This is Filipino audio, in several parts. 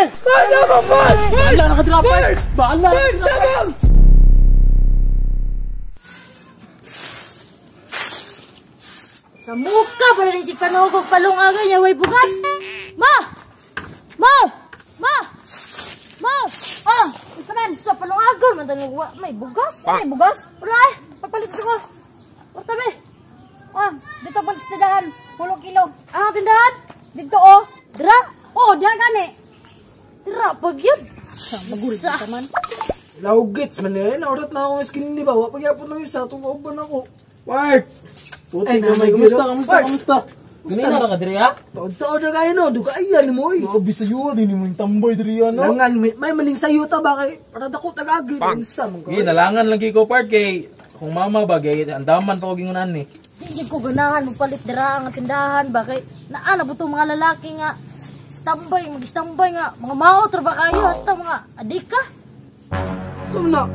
Bahala ka, Bal! Bahala na ka drapper! Bahala na ka drapper! Sa muka pa rin si Panugog palungagan niya, way bugas! Ma! Ma! Ma! Ma! Ah! Isa man, sa palungagan, mantanong may bugas? May bugas? Wala eh! Pagpalit ko! Portabi! Ah! Dito pag tindahan, 10 kilo. Ah, tindahan? Dito oh! Dira! Oh, dira gani! Dira, pag yun! Magulit naman. Laugits man eh. Naurat na akong skin ni ba? Pagyapon ng isa, tumauban ako. Part! Puti ka may kamusta? Ganina na ka diri ha? Taon-taon na kayo no, dugayan mo eh. Grabe sa'yo, di ni mo yung tambay diri no? Langan, may maning sayo ta ba kay? Para dako tagagi. Insa mong Sige, nalangan lagi ko part kay kung mama ba kay andaman pa ko gingunan ni. Hindi ko ganahan mo palit dira ang tindahan ba kay naana po itong mga lalaki nga mag-standby nga mga maot ba kayo hasta mga adika. So na.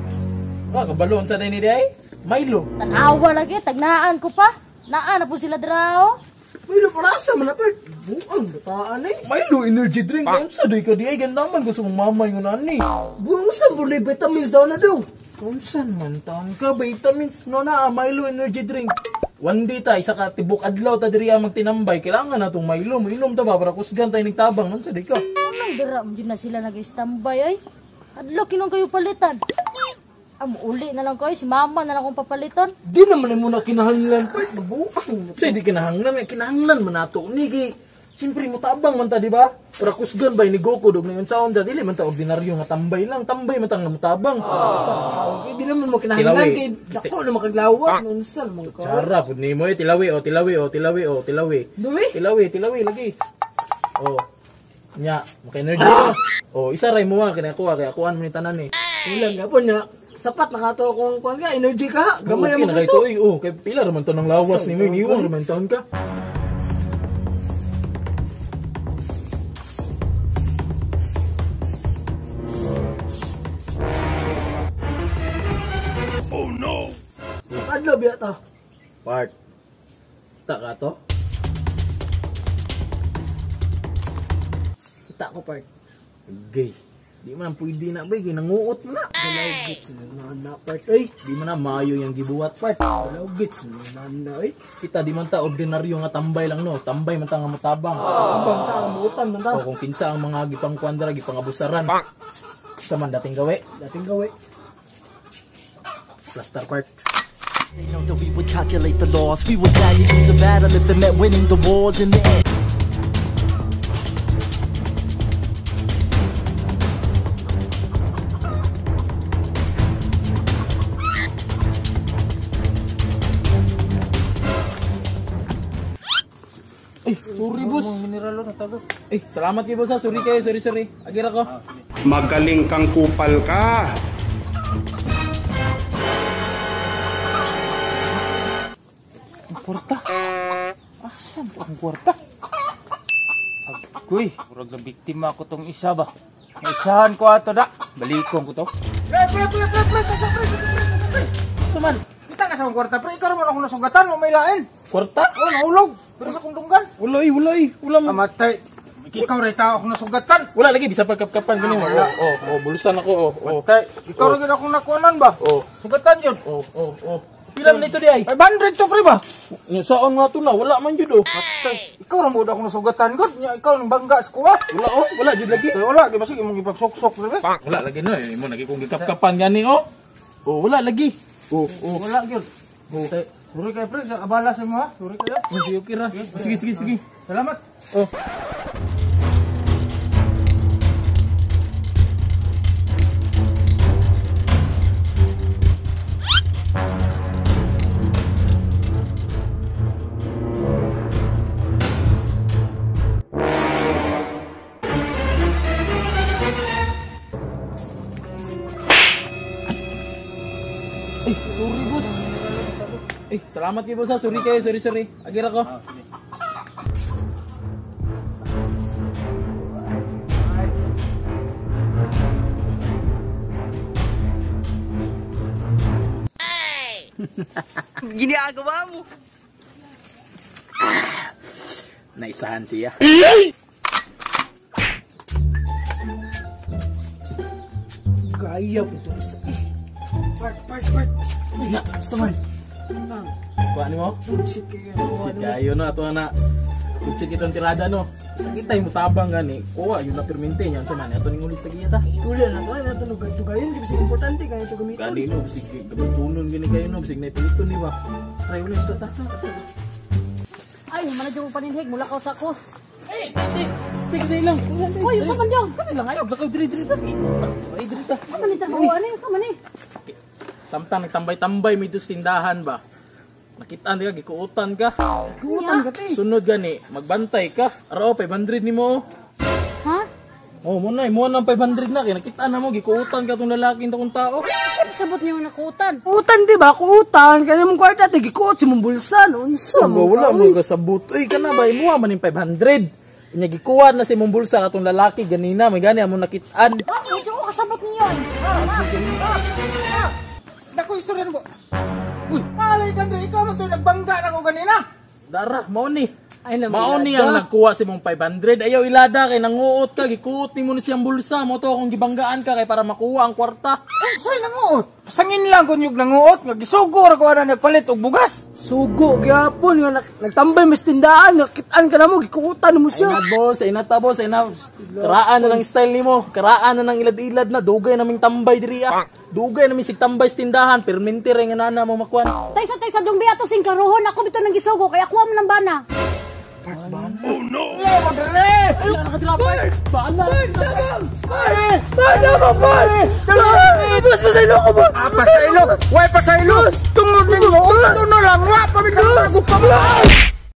Kabalon sa din ni day. Milo. Tanawa lagi tagnaan ko pa. Naana po sila dira oh. Milo parasa man na part. Buang bataan eh. Milo energy drink kan sa day ka di ay gandaman gusto mong mama yung ni. Buang sa bulay vitamins daw na daw. Kunsan man taon ka vitamins no na Milo energy drink. One day ta isa ka tibok adlaw ta diri magtinambay kailangan na tong Milo mainom ta ba para kusgan tay nagtabang man sa day ka. Anong dira mo na sila nag-standby ay? Adlaw kinong kayo palitan. Uli na lang kayo, si mama na lang kong papalitan. Di naman mo na kinahanglan part. Buang. Say di kinahanglan, kinahanglan man nato ni kay siyempre mo tabang man ta di ba? Para kusgan bay ni Goku dog na yun sa onda dili man ta ordinaryo nga tambay lang, tambay man tang namutabang. Di naman mo kinahanglan kay dako na makaglawas unsan mo ko. Chara pud nimo tilawi o tilawi. Tilawi lagi. Oh. Nya, maka-energy ko. Oh, isa ray mo kinakuha kay akuan mo ni tanan eh. Ulan nga po niya. Sapat na kato kung kuan ka, energy ka. Gamay mo ka to. Oh, kay pila raman to ng lawas ni mo, iniwang raman taon ka. Oh no. Sa kadlaw biya ta. Part. Ta ka to? Ta ko part. Gay. Di man pwede na ba, ginanguot mo na. Dalaw gits na part ay. Di man na mayo yung gibuhat part. Dalaw gits na ay. Kita di man ta ordinaryo nga tambay lang no. Tambay man ta nga matabang. Abang ta mutan man ta. O kung kinsa ang mga gipang kwandra, gipang abusaran. Sa man dating gawe. Plaster part. They know that we would calculate the loss. We would gladly lose a battle if it meant winning the wars in the end. Sorry boss. Mineralo na tago. Salamat kay boss ha. Sorry kayo, sorry. Agira ko. Magaling kang kupal ka. Ang kwarta. Asan to ang kwarta? Agoy, murag na biktima ko tong isa ba? Isahan ko ato da. Balikon ko to. Pre. Tuman. Kita ka sa kwarta pre, ikaw man ako nasugatan o may lain. Kwarta? Oh, nahulog. Pero sa kundunggan. Wala man. Amatay. Ikaw rin tao ako nasugatan. Wala lagi bisa pagkapkapan gani mo. Bulusan ako. Tay, ikaw rin ako nakuanan ba? Sugatan yun. Pila man ito di ay? 500 to pre ba? Saan nga to na? Wala man jud oh. Tay, ikaw rin mo ako nasugatan god. Ikaw ning bangga sa kuha. Wala jud lagi. Tay, wala. Di ba sige mong ipagsok-sok pre? Wala lagi no. Mo lagi kong gikapkapan gani oh. Wala lagi. Wala yun. Tay, sorry kayo pre, abala sa mo ha. Sorry kayo. Sige, okay ra. Sige. Salamat. Sorry boss. Salamat kay boss ha. Sorry kayo, sorry. Agira ko. Ginagawa mo. Naisahan siya. Ayaw ito isa. Part. Ya, basta man. Kuha ni mo? Bullshit kayo. Shit kayo na, ito na. Bullshit itong tirada no. Sakita yung mutabang gani. Kuha, yun na permente niyan sa man. Ito ning ulis lagi yata. Tuloy na ito. Ano ito? Nagdugayin. Kasi importante kaya ito gamitin. Kanino, bisig gabatunon gini kayo no. Bisig na ipilito ni ba? Try ulit ito. Ay, manadyo mo paninhig mula ka sa ko. Tigday lang. Uy, sa man dyan. Kami lang ayaw. Bakaw diri ta. Ay, diri ta. Sa man ito bawa ni, sa man ni. Samtang nagtambay-tambay may dos tindahan ba? Nakitaan ka, gikuutan ka. Kutan ka tayo. Sunod gani, magbantay ka. Araw, 500 ni mo. Ha? Oh, muna ng 500 na. Kaya nakitaan na mo, gikuutan ka itong lalaking itong tao. Sabot niyo nakutan. Kutan, di ba? Kutan. Kaya mong kwarta, tigikuot si mong bulsa. Unsa mo Wala ka, mo kasabot. Uy, ka na ba? Imuha man yung 500. Inya gikuha na si mong bulsa katong lalaki ganina. May gani among nakitaan. Ha? Medyo ko kasabot niyo. Dako istorya mo. Uy, alay ka dre, ikaw man to nagbangga na ko ganina. Dara, mao ni. Ay, Mao ni ang nagkuha si mong 500. Ayaw ilada kay nanguot ka. Gikuot ni mo na siyang bulsa. Mo to akong gibanggaan ka kay para makuha ang kwarta. Say nanguot. Sangin lang kun yung nanguot, magisugor ko na nagpalit og bugas. Sugo, gyapon nga nagtambay mas tindahan, nakitaan ka na mo, gikutan mo Ay siya. na boss, ay na ta boss, ay na. Karaan na ng style nimo. Karaan na ng ilad-ilad na. Dugay naming tambay diri ah. Dugay namin sig tambay sa tindahan. Permente rin nga nana mo makuan. Tay sa dungbi ato sing karuhon ako bito nang gisugo kaya kuha mo ng bana. Iya mo dre. Ay, nakatrapay. Paala. Boss, pasaylo ko, boss. Pasaylo. Why pasaylo? Tungod ninyo. Uno lang wa pa mi.